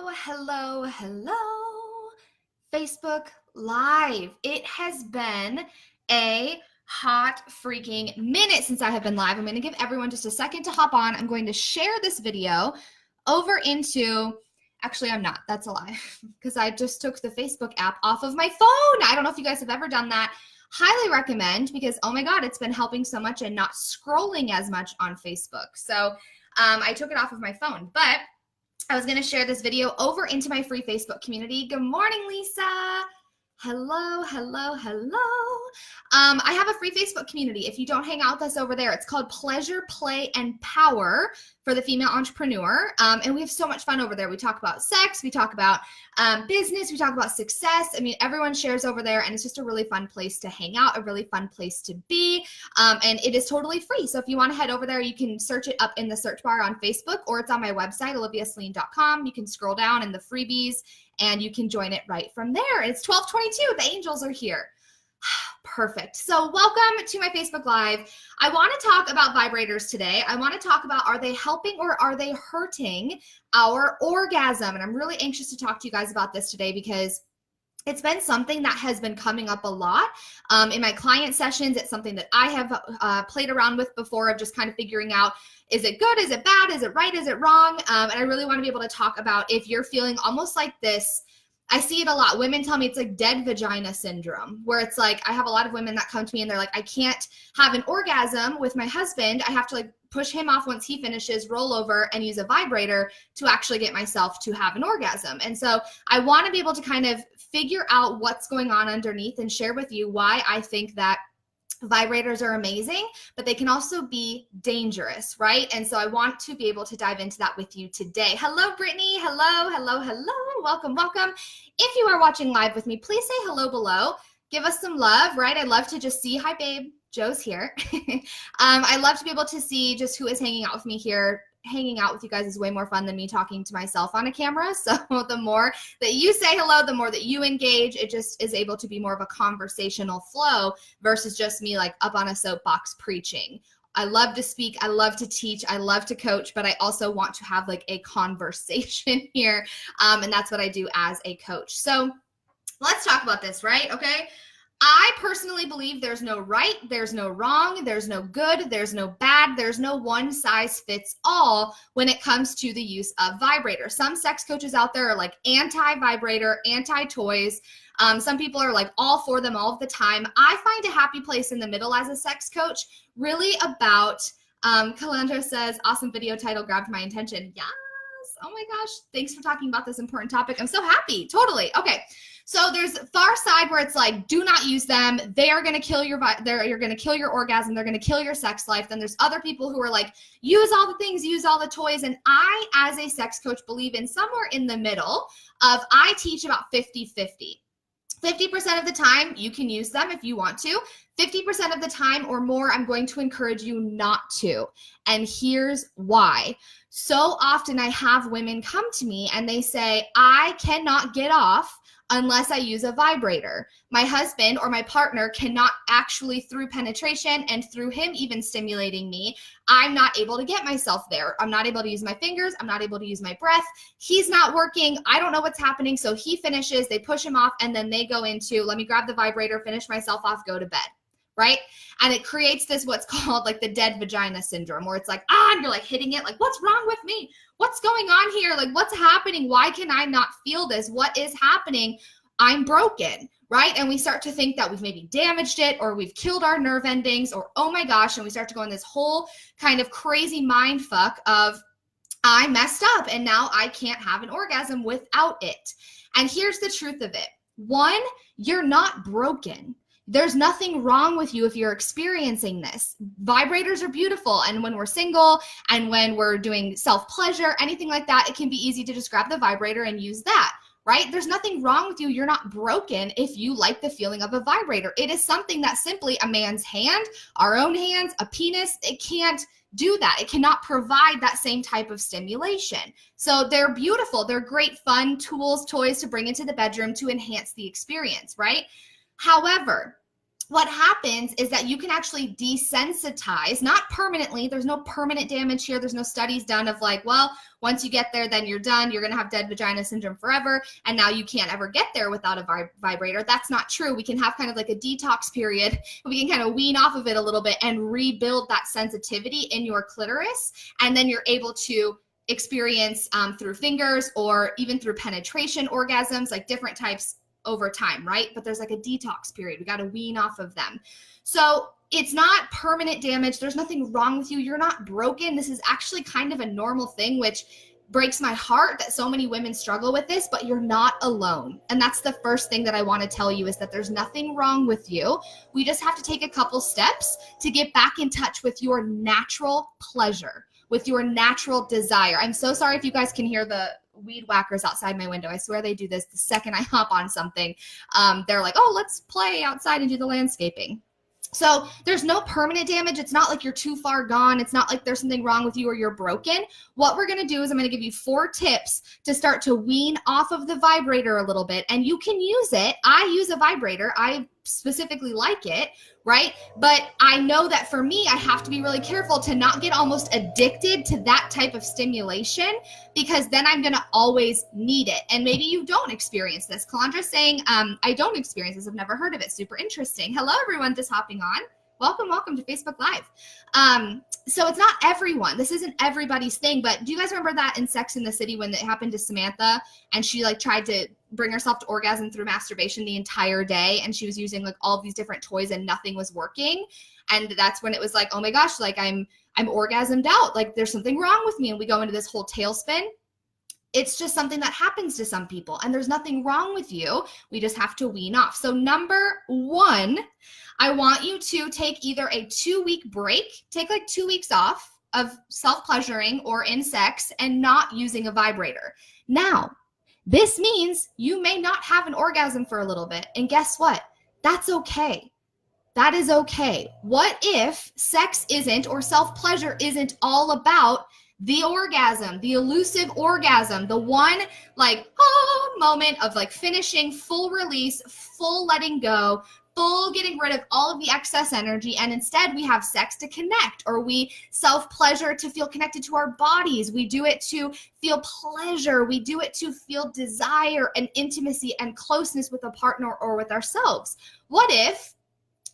Hello, Facebook Live. It has been a hot freaking minute since I have been live. I'm going to give everyone just a second to hop on. I'm going to share this video over into, actually I'm not, that's a lie, because I just took the Facebook app off of my phone. I don't know if you guys have ever done that. Highly recommend, because oh my God, it's been helping so much and not scrolling as much on Facebook. So I took it off of my phone, but I was going to share this video over into my free Facebook community. Good morning, Lisa. Hello. I have a free Facebook community. If you don't hang out with us over there, it's called Pleasure, Play, and Power for the Female Entrepreneur. And we have so much fun over there. We talk about sex, we talk about business, we talk about success. I mean, everyone shares over there, and it's just a really fun place to hang out, a really fun place to be. And it is totally free. So if you want to head over there, you can search it up in the search bar on Facebook, or it's on my website, oliviaceline.com. You can scroll down in the freebies and you can join it right from there. It's 12:22. The angels are here. Perfect. So welcome to my Facebook Live. I want to talk about vibrators today. I want to talk about, are they helping or are they hurting our orgasm? And I'm really anxious to talk to you guys about this today because it's been something that has been coming up a lot in my client sessions. It's something that I have played around with before, of just kind of figuring out, is it good? Is it bad? Is it right? Is it wrong? And I really want to be able to talk about if you're feeling almost like this. I see it a lot. Women tell me it's like dead vagina syndrome, where it's like, I have a lot of women that come to me and they're like, I can't have an orgasm with my husband. I have to like push him off once he finishes, roll over and use a vibrator to actually get myself to have an orgasm. And so I want to be able to kind of figure out what's going on underneath and share with you why I think that vibrators are amazing, but they can also be dangerous, right? And so I want to be able to dive into that with you today. Hello, Brittany. Hello. Welcome. If you are watching live with me, please say hello below. Give us some love, right? I love to just see, hi, babe. Joe's here. I love to be able to see just who is hanging out with me here. Hanging out with you guys is way more fun than me talking to myself on a camera. So the more that you say hello, the more that you engage, it just is able to be more of a conversational flow versus just me like up on a soapbox preaching. I love to speak, I love to teach, I love to coach, but I also want to have like a conversation here. And that's what I do as a coach. So let's talk about this, right? Okay. I personally believe there's no right, there's no wrong, there's no good, there's no bad, there's no one size fits all when it comes to the use of vibrators. Some sex coaches out there are like anti-vibrator, anti-toys. Some people are like all for them all of the time. I find a happy place in the middle as a sex coach, really about, Calandra says, awesome video title grabbed my attention. Yes, oh my gosh, thanks for talking about this important topic. I'm so happy, totally. Okay. So there's far side where it's like, do not use them. They are going to kill you're going to kill your orgasm. They're going to kill your sex life. Then there's other people who are like, use all the things, use all the toys. And I, as a sex coach, believe in somewhere in the middle of, I teach about 50-50. 50% of the time you can use them if you want to. 50% of the time or more, I'm going to encourage you not to. And here's why. So often I have women come to me and they say, I cannot get off unless I use a vibrator. My husband or my partner cannot actually, through penetration and through him even stimulating me, I'm not able to get myself there. I'm not able to use my fingers. I'm not able to use my breath. He's not working. I don't know what's happening. So he finishes, they push him off, and then they go into, let me grab the vibrator, finish myself off, go to bed, right? And it creates this, what's called like the dead vagina syndrome, where it's like, and you're like hitting it, like, what's wrong with me? What's going on here? Like, what's happening? Why can I not feel this? What is happening? I'm broken, right? And we start to think that we've maybe damaged it, or we've killed our nerve endings, or oh my gosh, and we start to go in this whole kind of crazy mind fuck of, I messed up and now I can't have an orgasm without it. And here's the truth of it. One, you're not broken. There's nothing wrong with you if you're experiencing this. Vibrators are beautiful. And when we're single and when we're doing self-pleasure, anything like that, it can be easy to just grab the vibrator and use that, right? There's nothing wrong with you. You're not broken if you like the feeling of a vibrator. It is something that simply a man's hand, our own hands, a penis, it can't do that. It cannot provide that same type of stimulation. So they're beautiful. They're great, fun tools, toys to bring into the bedroom to enhance the experience, right? However, what happens is that you can actually desensitize, not permanently. There's no permanent damage here. There's no studies done of like, well, once you get there, then you're done. You're going to have dead vagina syndrome forever. And now you can't ever get there without a vibrator. That's not true. We can have kind of like a detox period. We can kind of wean off of it a little bit and rebuild that sensitivity in your clitoris. And then you're able to experience through fingers or even through penetration orgasms, like different types over time, right? But there's like a detox period. We got to wean off of them. So it's not permanent damage. There's nothing wrong with you. You're not broken. This is actually kind of a normal thing, which breaks my heart that so many women struggle with this, but you're not alone. And that's the first thing that I want to tell you, is that there's nothing wrong with you. We just have to take a couple steps to get back in touch with your natural pleasure, with your natural desire. I'm so sorry if you guys can hear the weed whackers outside my window. I swear they do this the second I hop on something. They're like, oh, let's play outside and do the landscaping. So there's no permanent damage. It's not like you're too far gone. It's not like there's something wrong with you or you're broken. What we're going to do is I'm going to give you 4 tips to start to wean off of the vibrator a little bit. And you can use it. I use a vibrator. I specifically like it, right? But I know that for me, I have to be really careful to not get almost addicted to that type of stimulation, because then I'm going to always need it. And maybe you don't experience this. Calandra's saying, I don't experience this. I've never heard of it. Super interesting. Hello, everyone just hopping on. Welcome to Facebook Live. So it's not everyone. This isn't everybody's thing, but do you guys remember that in Sex and the City when it happened to Samantha and she like tried to bring herself to orgasm through masturbation the entire day, and she was using like all these different toys and nothing was working? And that's when it was like, oh my gosh, like I'm orgasmed out. Like there's something wrong with me. And we go into this whole tailspin. It's just something that happens to some people, and there's nothing wrong with you. We just have to wean off. So number 1, I want you to take either a 2-week break, take like 2 weeks off of self-pleasuring or in sex and not using a vibrator. Now, this means you may not have an orgasm for a little bit. And guess what? That's okay. That is okay. What if sex isn't, or self-pleasure isn't all about the orgasm, the elusive orgasm, the one like moment of like finishing, full release, full letting go, full getting rid of all of the excess energy, and instead we have sex to connect, or we self-pleasure to feel connected to our bodies. We do it to feel pleasure. We do it to feel desire and intimacy and closeness with a partner or with ourselves. What if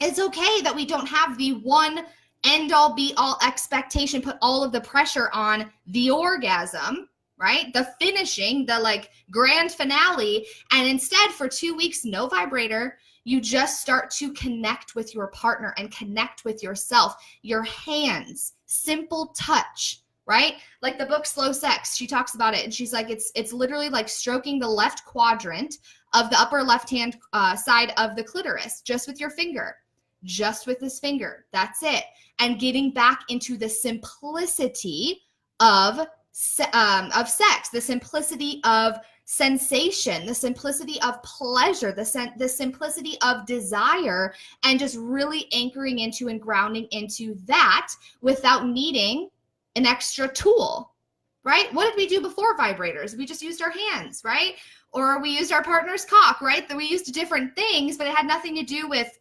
it's okay that we don't have the one end all be all expectation, put all of the pressure on the orgasm, right? The finishing, the like grand finale. And instead for 2 weeks, no vibrator, you just start to connect with your partner and connect with yourself, your hands, simple touch, right? Like the book Slow Sex, she talks about it. And she's like, it's literally like stroking the left quadrant of the upper left-hand side of the clitoris, just with your finger. Just with this finger. That's it. And getting back into the simplicity of sex, the simplicity of sensation, the simplicity of pleasure, the simplicity of desire, and just really anchoring into and grounding into that without needing an extra tool, right? What did we do before vibrators? We just used our hands, right? Or we used our partner's cock, right? That we used different things, but it had nothing to do with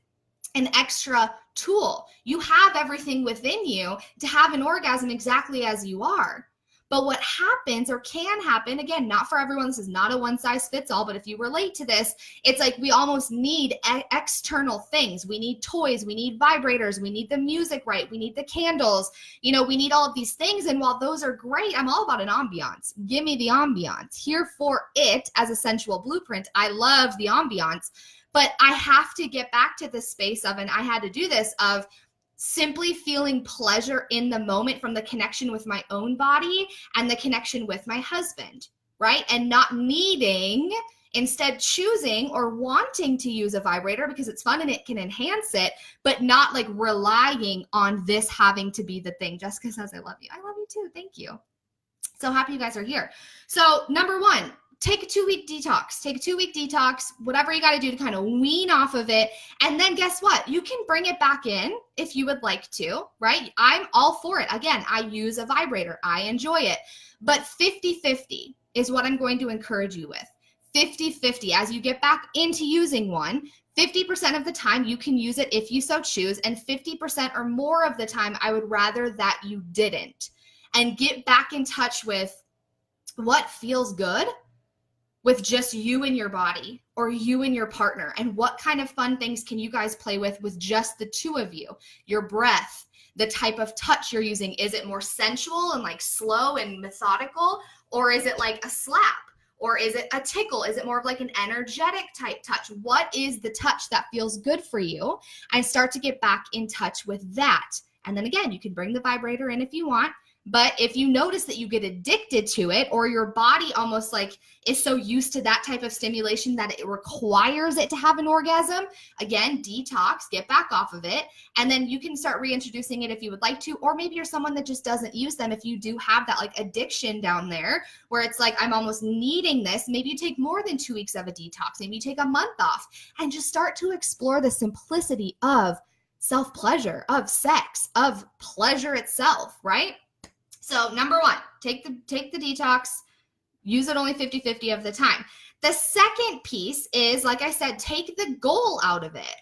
an extra tool. You have everything within you to have an orgasm exactly as you are. But what happens, or can happen, again, not for everyone, this is not a one size fits all, but if you relate to this, it's like we almost need external things. We need toys, we need vibrators, we need the music right, we need the candles, we need all of these things. And while those are great, I'm all about an ambiance. Give me the ambiance. Here for it as a sensual blueprint. I love the ambiance. But I have to get back to the space of, and I had to do this, of simply feeling pleasure in the moment from the connection with my own body and the connection with my husband, right? And not needing, instead choosing or wanting to use a vibrator because it's fun and it can enhance it, but not like relying on this having to be the thing. Jessica says, I love you. I love you too. Thank you. So happy you guys are here. So number 1, take a 2-week detox. Take a 2-week detox, whatever you got to do to kind of wean off of it. And then guess what? You can bring it back in if you would like to, right? I'm all for it. Again, I use a vibrator. I enjoy it. But 50-50 is what I'm going to encourage you with. 50-50. As you get back into using one, 50% of the time you can use it if you so choose, and 50% or more of the time I would rather that you didn't. And get back in touch with what feels good with just you and your body, or you and your partner, and what kind of fun things can you guys play with just the two of you. Your breath, the type of touch you're using. Is it more sensual and like slow and methodical, or is it like a slap, or is it a tickle? Is it more of like an energetic type touch? What is the touch that feels good for you? And start to get back in touch with that. And then again, you can bring the vibrator in if you want. But if you notice that you get addicted to it, or your body almost like is so used to that type of stimulation that it requires it to have an orgasm, again, detox, get back off of it. And then you can start reintroducing it if you would like to, or maybe you're someone that just doesn't use them. If you do have that like addiction down there where it's like, I'm almost needing this, maybe you take more than 2 weeks of a detox, maybe you take a month off, and just start to explore the simplicity of self-pleasure, of sex, of pleasure itself, right? So number one, take the detox, use it only 50-50 of the time. The second piece is, like I said, take the goal out of it.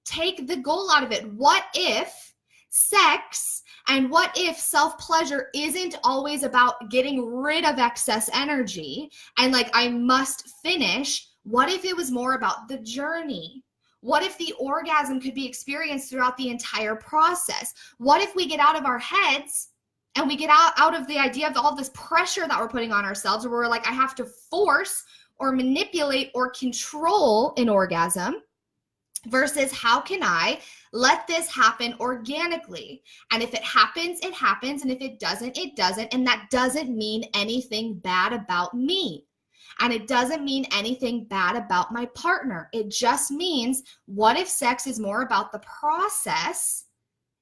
Take the goal out of it. What if sex and what if self-pleasure isn't always about getting rid of excess energy and like I must finish? What if it was more about the journey? What if the orgasm could be experienced throughout the entire process? What if we get out of our heads and we get out of the idea of all this pressure that we're putting on ourselves, where we're like, I have to force or manipulate or control an orgasm, versus how can I let this happen organically? And if it happens, it happens. And if it doesn't, it doesn't. And that doesn't mean anything bad about me. And it doesn't mean anything bad about my partner. It just means, what if sex is more about the process?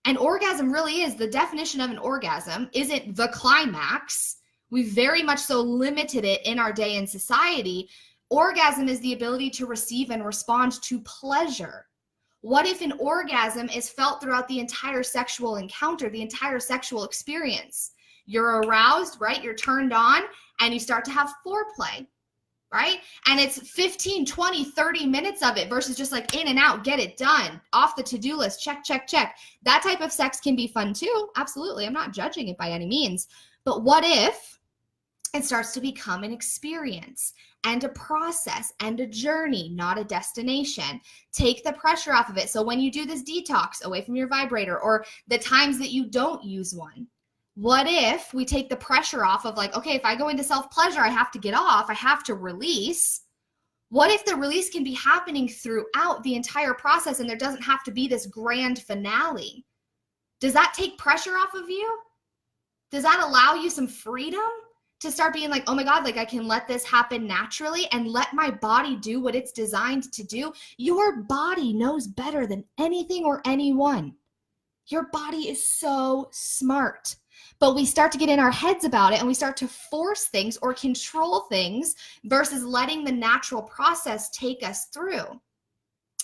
And orgasm really is, the definition of an orgasm isn't the climax. We very much so limited it in our day in society. Orgasm is the ability to receive and respond to pleasure. What if an orgasm is felt throughout the entire sexual encounter, the entire sexual experience? You're aroused, right? You're turned on, and you start to have foreplay, right? And it's 15, 20, 30 minutes of it versus just like in and out, get it done, off the to-do list, check, check, check. That type of sex can be fun too. Absolutely. I'm not judging it by any means. But what if it starts to become an experience and a process and a journey, not a destination? Take the pressure off of it. So when you do this detox away from your vibrator, or the times that you don't use one, what if we take the pressure off of like, okay, if I go into self-pleasure, I have to get off, I have to release. What if the release can be happening throughout the entire process and there doesn't have to be this grand finale? Does that take pressure off of you? Does that allow you some freedom to start being like, oh my God, like I can let this happen naturally and let my body do what it's designed to do? Your body knows better than anything or anyone. Your body is so smart. But we start to get in our heads about it and we start to force things or control things versus letting the natural process take us through.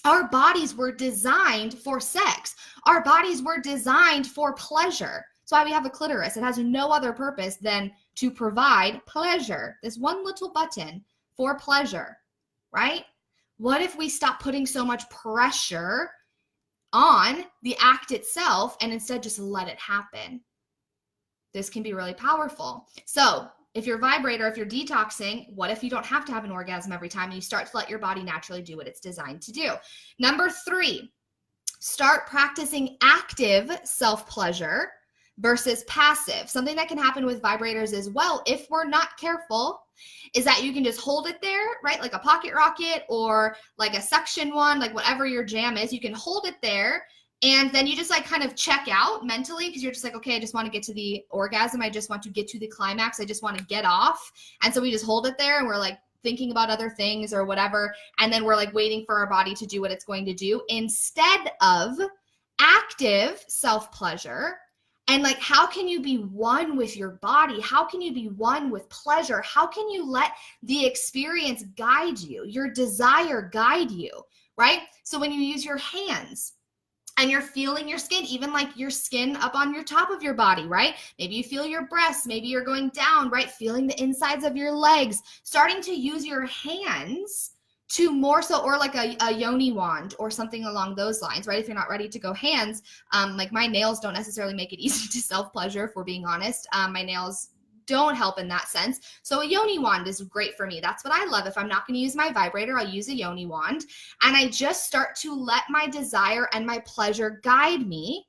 Our bodies were designed for sex. Our bodies were designed for pleasure. That's why we have a clitoris. It has no other purpose than to provide pleasure. This one little button for pleasure, right? What if we stop putting so much pressure on the act itself and instead just let it happen? This can be really powerful. So if you're vibrator, if you're detoxing, what if you don't have to have an orgasm every time and you start to let your body naturally do what it's designed to do? Number 3, start practicing active self-pleasure versus passive. Something that can happen with vibrators as well, if we're not careful, is that you can just hold it there, right? Like a pocket rocket or like a suction one, like whatever your jam is, you can hold it there. And then you just like kind of check out mentally because you're just like, okay, I just want to get to the orgasm. I just want to get to the climax. I just want to get off. And so we just hold it there and we're like thinking about other things or whatever. And then we're like waiting for our body to do what it's going to do instead of active self-pleasure. And like, how can you be one with your body? How can you be one with pleasure? How can you let the experience guide you, your desire guide you, right? So when you use your hands, and you're feeling your skin, even like your skin up on your top of your body, right? Maybe you feel your breasts, maybe you're going down, right? Feeling the insides of your legs, starting to use your hands to more so, or like a yoni wand or something along those lines, right? If you're not ready to go hands, like my nails don't necessarily make it easy to self-pleasure, if we're being honest. My nails don't help in that sense. So a yoni wand is great for me. That's what I love. If I'm not going to use my vibrator, I'll use a yoni wand. And I just start to let my desire and my pleasure guide me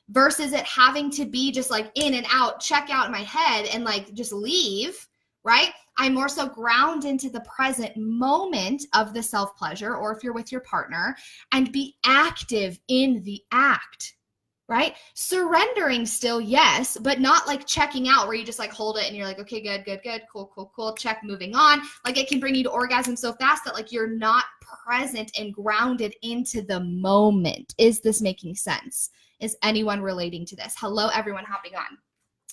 versus it having to be just like in and out, check out in my head and like just leave, right? I more so ground into the present moment of the self-pleasure, or if you're with your partner, and be active in the act. Right? Surrendering still, yes, but not like checking out where you just like hold it and you're like, okay, good, cool, check, moving on. Like it can bring you to orgasm so fast that like you're not present and grounded into the moment. Is this making sense? Is anyone relating to this? Hello, everyone hopping on.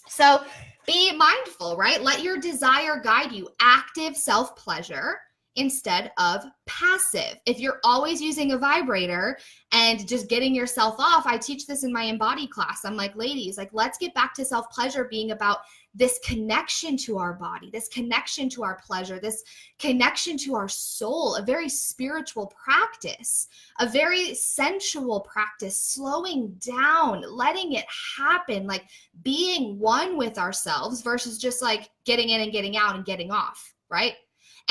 So be mindful, right? Let your desire guide you. Active self-pleasure instead of passive. If you're always using a vibrator and just getting yourself off, I teach this in my Embody class. I'm like, ladies, like, let's get back to self-pleasure being about this connection to our body, this connection to our pleasure, this connection to our soul, a very spiritual practice, a very sensual practice, slowing down, letting it happen, like being one with ourselves versus just like getting in and getting out and getting off, right?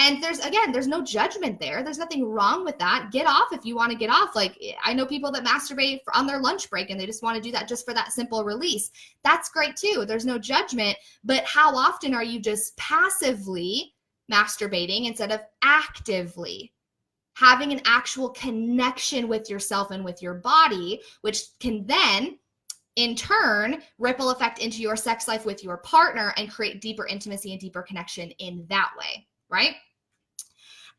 And there's no judgment there. There's nothing wrong with that. Get off if you want to get off. Like I know people that masturbate on their lunch break and they just want to do that just for that simple release. That's great too. There's no judgment. But how often are you just passively masturbating instead of actively having an actual connection with yourself and with your body, which can then in turn ripple effect into your sex life with your partner and create deeper intimacy and deeper connection in that way, right?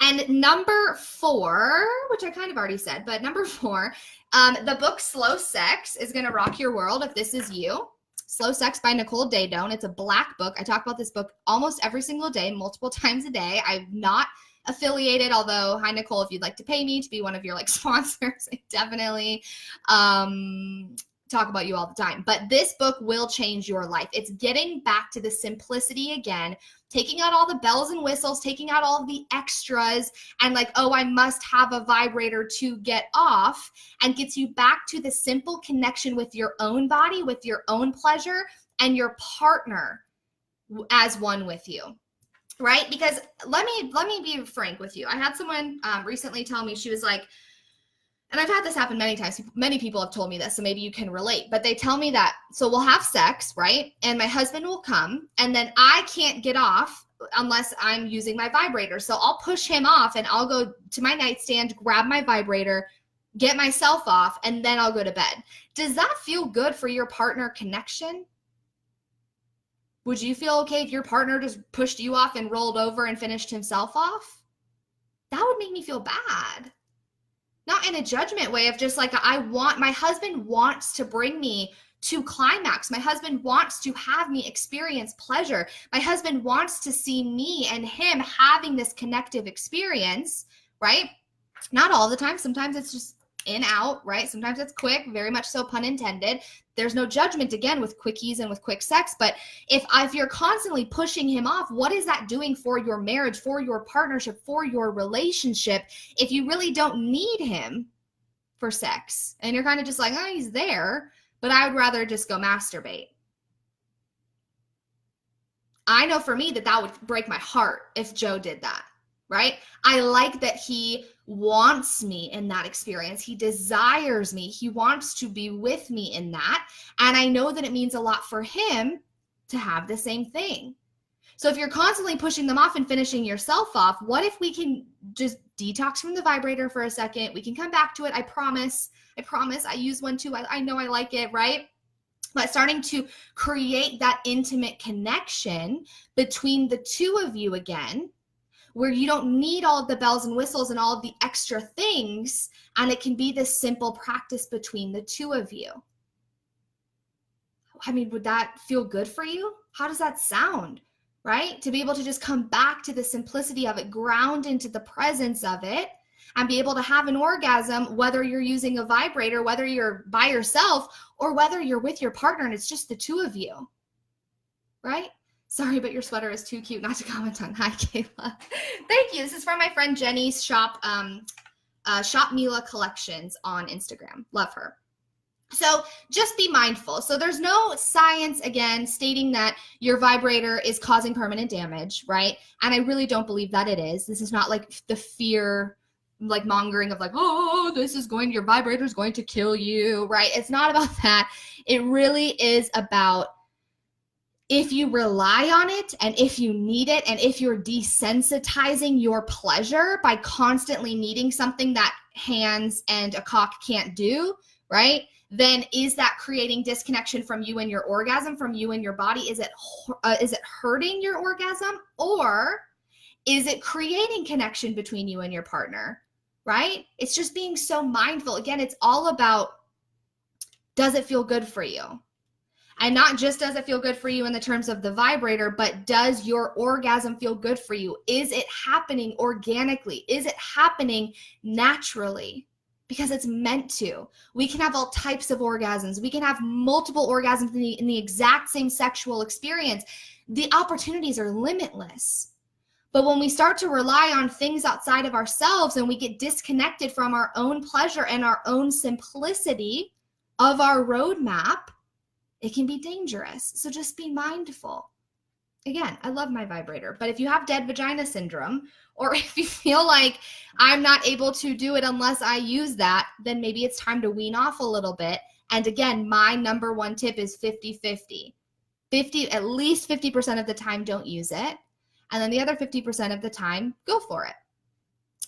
And number 4, which I kind of already said, but number 4, the book Slow Sex is going to rock your world if this is you. Slow Sex by Nicole Daedone. It's a Black book. I talk about this book almost every single day, multiple times a day. I'm not affiliated, although, hi, Nicole, if you'd like to pay me to be one of your like sponsors, I definitely talk about you all the time. But this book will change your life. It's getting back to the simplicity again, taking out all the bells and whistles, taking out all of the extras and like, oh, I must have a vibrator to get off, and gets you back to the simple connection with your own body, with your own pleasure, and your partner as one with you. Right? Because let me be frank with you. I had someone recently tell me, she was like, and I've had this happen many times. Many people have told me this, so maybe you can relate. But they tell me that, so we'll have sex, right? And my husband will come, and then I can't get off unless I'm using my vibrator. So I'll push him off, and I'll go to my nightstand, grab my vibrator, get myself off, and then I'll go to bed. Does that feel good for your partner connection? Would you feel okay if your partner just pushed you off and rolled over and finished himself off? That would make me feel bad. Not in a judgment way of just like, my husband wants to bring me to climax. My husband wants to have me experience pleasure. My husband wants to see me and him having this connective experience, right? Not all the time. Sometimes it's just in, out, right? Sometimes it's quick, very much so, pun intended. There's no judgment, again, with quickies and with quick sex. But if you're constantly pushing him off, what is that doing for your marriage, for your partnership, for your relationship, if you really don't need him for sex? And you're kind of just like, oh, he's there, but I would rather just go masturbate. I know for me that would break my heart if Joe did that, right? I like that he wants me in that experience. He desires me. He wants to be with me in that. And I know that it means a lot for him to have the same thing. So if you're constantly pushing them off and finishing yourself off, what if we can just detox from the vibrator for a second? We can come back to it. I promise. I use one too. I know I like it, right? But starting to create that intimate connection between the two of you again, where you don't need all of the bells and whistles and all of the extra things, and it can be this simple practice between the two of you. I mean, would that feel good for you? How does that sound, right? To be able to just come back to the simplicity of it, ground into the presence of it, and be able to have an orgasm, whether you're using a vibrator, whether you're by yourself, or whether you're with your partner and it's just the two of you, right? Sorry, but your sweater is too cute not to comment on. Hi, Kayla. Thank you. This is from my friend Jenny's shop, Shop Mila Collections on Instagram. Love her. So just be mindful. So there's no science, again, stating that your vibrator is causing permanent damage, right? And I really don't believe that it is. This is not like the fear, like mongering of like, oh, your vibrator is going to kill you, right? It's not about that. It really is about if you rely on it and if you need it and if you're desensitizing your pleasure by constantly needing something that hands and a cock can't do, right? Then is that creating disconnection from you and your orgasm, from you and your body? Is it hurting your orgasm, or is it creating connection between you and your partner, right? It's just being so mindful. Again, it's all about, does it feel good for you? And not just does it feel good for you in the terms of the vibrator, but does your orgasm feel good for you? Is it happening organically? Is it happening naturally? Because it's meant to. We can have all types of orgasms. We can have multiple orgasms in the exact same sexual experience. The opportunities are limitless. But when we start to rely on things outside of ourselves and we get disconnected from our own pleasure and our own simplicity of our roadmap, it can be dangerous. So just be mindful. Again, I love my vibrator, but if you have dead vagina syndrome, or if you feel like I'm not able to do it unless I use that, then maybe it's time to wean off a little bit. And again, my number one tip is 50-50. At least 50% of the time, don't use it. And then the other 50% of the time, go for it.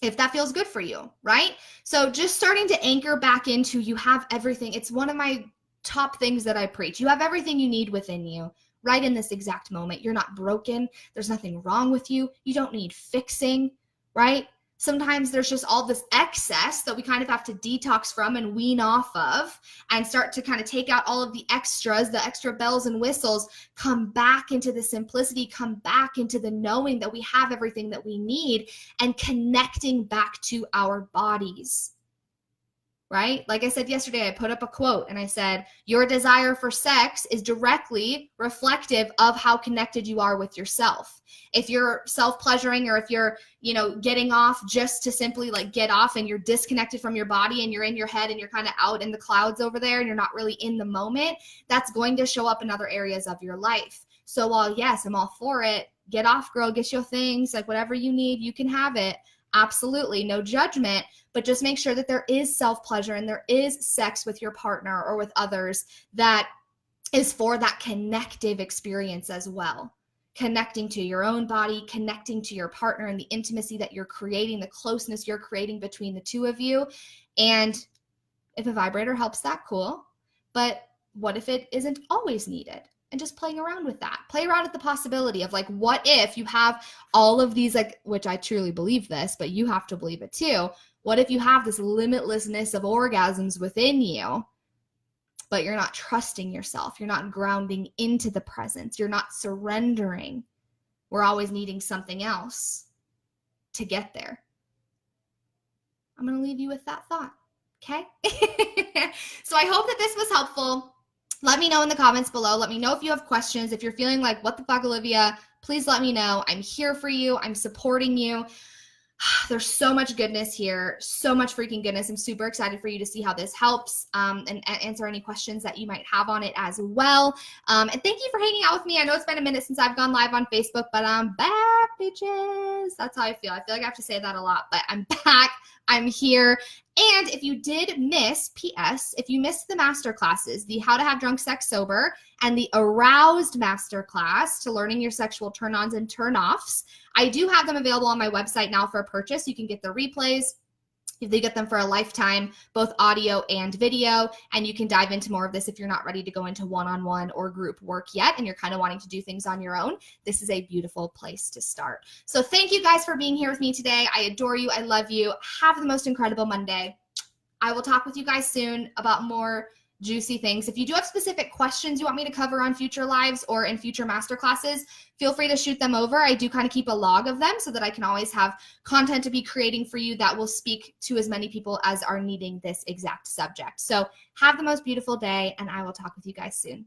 If that feels good for you, right? So just starting to anchor back into, you have everything. It's one of my top things that I preach. You have everything you need within you right in this exact moment. You're not broken. There's nothing wrong with you. You don't need fixing, right? Sometimes there's just all this excess that we kind of have to detox from and wean off of and start to kind of take out all of the extras, the extra bells and whistles, come back into the simplicity, come back into the knowing that we have everything that we need and connecting back to our bodies. Right? Like I said yesterday, I put up a quote and I said, your desire for sex is directly reflective of how connected you are with yourself. If you're self-pleasuring, or if you're, getting off just to simply like get off and you're disconnected from your body and you're in your head and you're kind of out in the clouds over there and you're not really in the moment, that's going to show up in other areas of your life. So while yes, I'm all for it, get off, girl, get your things, like whatever you need, you can have it. Absolutely, no judgment, but just make sure that there is self-pleasure and there is sex with your partner or with others that is for that connective experience as well. Connecting to your own body, connecting to your partner and the intimacy that you're creating, the closeness you're creating between the two of you. And if a vibrator helps that, cool. But what if it isn't always needed? And just playing around with that. Play around with the possibility of like, what if you have all of these, like, which I truly believe this, but you have to believe it too. What if you have this limitlessness of orgasms within you, but you're not trusting yourself? You're not grounding into the presence. You're not surrendering. We're always needing something else to get there. I'm going to leave you with that thought. Okay? So I hope that this was helpful. Let me know in the comments below. Let me know if you have questions. If you're feeling like, what the fuck, Olivia, please let me know. I'm here for you. I'm supporting you. There's so much goodness here, so much freaking goodness. I'm super excited for you to see how this helps and answer any questions that you might have on it as well. And thank you for hanging out with me. I know it's been a minute since I've gone live on Facebook, but I'm back, bitches. That's how I feel. I feel like I have to say that a lot, but I'm back. I'm here. And if you did miss, P.S., if you missed the masterclasses, the How to Have Drunk Sex Sober and the Aroused Masterclass to learning your sexual turn-ons and turn-offs, I do have them available on my website now for purchase. You can get the replays. They get them for a lifetime, both audio and video, and you can dive into more of this if you're not ready to go into one-on-one or group work yet and you're kind of wanting to do things on your own. This is a beautiful place to start. So thank you guys for being here with me today. I adore you. I love you. Have the most incredible Monday. I will talk with you guys soon about more juicy things. If you do have specific questions you want me to cover on future lives or in future masterclasses, feel free to shoot them over. I do kind of keep a log of them so that I can always have content to be creating for you that will speak to as many people as are needing this exact subject. So have the most beautiful day, and I will talk with you guys soon.